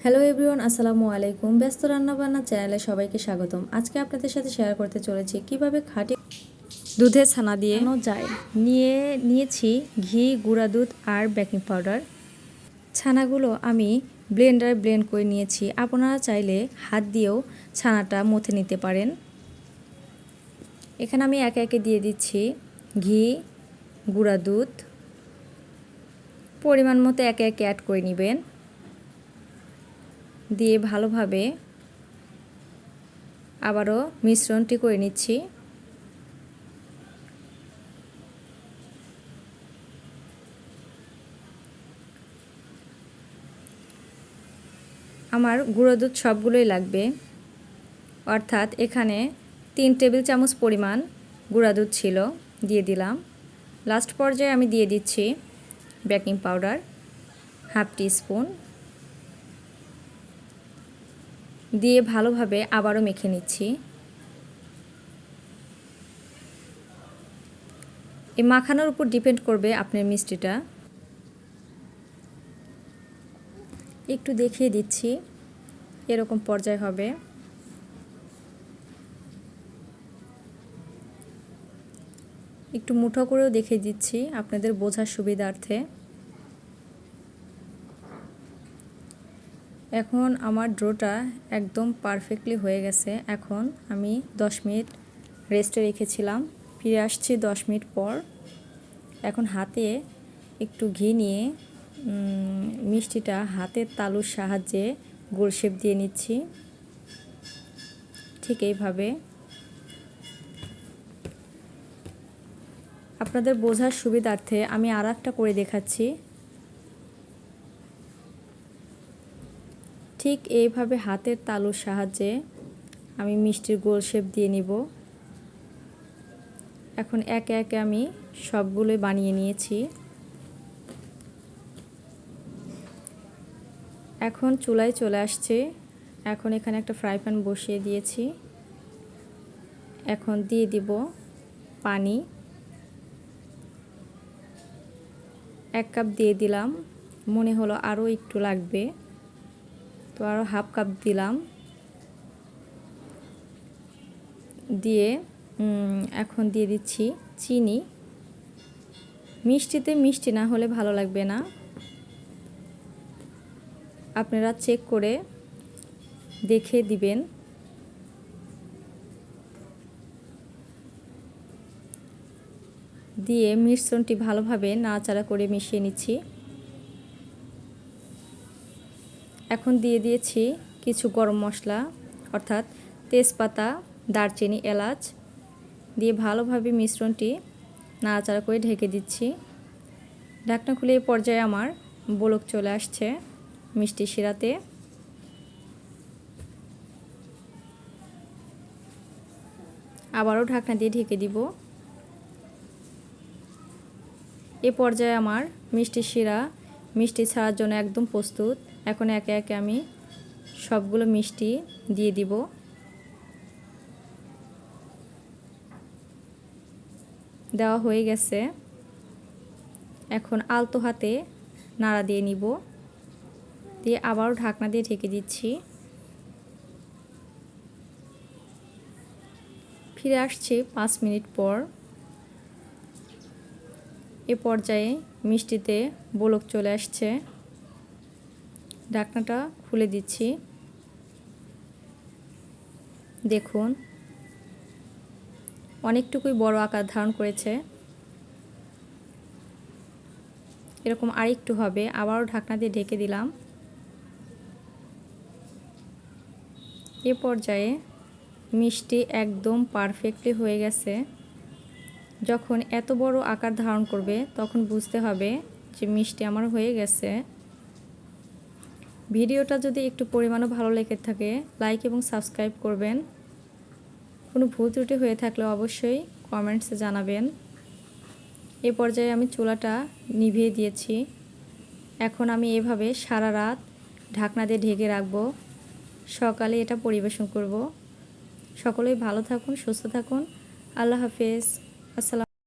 Hello everyone, আসসালামু আলাইকুম। ব্যস্ত রান্নাবান্না চ্যানেলে সবাইকে স্বাগতম। আজকে আপনাদের সাথে শেয়ার করতে চলেছি কিভাবে খাঁটি দুধের ছানা দিয়ে যায়। নিয়েছি ঘি, গুঁড়া দুধ আর বেকিং পাউডার। ছানাগুলো আমি ব্লেন্ডারে ব্লেন্ড করে নিয়েছি। আপনারা চাইলে হাত দিয়েও ছানাটা মথে নিতে পারেন। এখানে আমি একে একে দিয়ে দিচ্ছি ঘি, গুঁড়া দুধ। পরিমাণ মতো একে একে অ্যাড করে নেবেন। দিয়ে ভালোভাবে আবারও মিশ্রণটি করে নিচ্ছি। আমার গুঁড়ো দুধ সবগুলোই লাগবে, অর্থাৎ এখানে 3 টেবিল চামচ পরিমাণ গুঁড়া দুধ ছিল, দিয়ে দিলাম। লাস্ট পর্যায়ে আমি দিয়ে দিচ্ছি বেকিং পাউডার হাফ টিস্পুন, দিয়ে ভালোভাবে আবারও মেখে নিচ্ছি। এই মাখানোর উপর ডিপেন্ড করবে আপনার মিষ্টিটা। একটু দেখিয়ে দিচ্ছি, এরকম পর্যায় হবে। একটু মুঠো করেও দেখিয়ে দিচ্ছি আপনাদের বোঝার সুবিধার্থে। এখন আমার ডোটা একদম পারফেক্টলি হয়ে গেছে। এখন আমি 10 মিনিট রেস্টে রেখেছিলাম, ফিরে আসছি 10 মিনিট পর। এখন হাতে একটু ঘি নিয়ে মিষ্টিটা হাতের তালুর সাহায্যে গোল শেপ দিয়ে নিচ্ছি। ঠিক এইভাবে। আপনাদের বোঝার সুবিধার্থে আমি আর একটা করে দেখাচ্ছি। ঠিক এইভাবে হাতের তালুর সাহায্যে আমি মিষ্টির গোল শেপ দিয়ে নিব। এখন একে একে আমি সবগুলোই বানিয়ে নিয়েছি। এখন চুলায় চলে আসছে। এখন এখানে একটা ফ্রাই প্যান বসিয়ে দিয়েছি। এখন দিয়ে দিব পানি। 1 কাপ দিয়ে দিলাম, মনে হলো আরও একটু লাগবে, তো আরও হাফ কাপ দিলাম। দিয়ে এখন দিয়ে দিচ্ছি চিনি। মিষ্টিতে মিষ্টি না হলে ভালো লাগবে না, আপনারা চেক করে দেখে দিবেন। দিয়ে মিশ্রণটি ভালোভাবে নাড়াচাড়া করে মিশিয়ে নিচ্ছি। এখন দিয়ে দিয়েছি কিছু গরম মশলা, অর্থাৎ তেজপাতা, দারচিনি, এলাচ, দিয়ে ভালোভাবে মিশ্রণটি নাড়াচাড়া করে ঢেকে দিচ্ছি। ঢাকনা খুলে এই পর্যায়ে আমার বলক চলে আসছে মিষ্টি শিরাতে। আবারও ঢাকনা দিয়ে ঢেকে দিব। এ পর্যায়ে আমার মিষ্টি শিরা মিষ্টি ছাড়ার জন্য একদম প্রস্তুত। এখন একে একে আমি সবগুলো মিষ্টি দিয়ে দিব। দেওয়া হয়ে গেছে। এখন আলতো হাতে নাড়া দিয়ে নিব, দিয়ে আবারও ঢাকনা দিয়ে ঢেকে দিচ্ছি। ফিরে আসছি 5 মিনিট পর। এ পর্যায়ে মিষ্টিতে বলক চলে আসছে। ঢাকনাটা খুলে দিচ্ছি। দেখুন অনেকটুকুই বড় আকার ধারণ করেছে। এরকম আরেকটু হবে। আবারও ঢাকনা দিয়ে ঢেকে দিলাম। এ পর্যায়ে মিষ্টি একদম পারফেক্টলি হয়ে গেছে। যখন এত বড় আকার ধারণ করবে তখন বুঝতে হবে যে মিষ্টি আমার হয়ে গেছে। ভিডিওটা যদি একটু পরিমাণও ভালো লেগে থাকে লাইক এবং সাবস্ক্রাইব করবেন। কোনো ভুল ত্রুটি হয়ে থাকলে অবশ্যই কমেন্টসে জানাবেন। এ পর্যায়ে আমি চুলাটা নিভিয়ে দিয়েছি। এখন আমি এভাবে সারা রাত ঢাকনা দিয়ে ঢেকে রাখবো। সকালে এটা পরিবেশন করব। সকলেই ভালো থাকুন, সুস্থ থাকুন। আল্লাহ হাফেজ। আসসালামু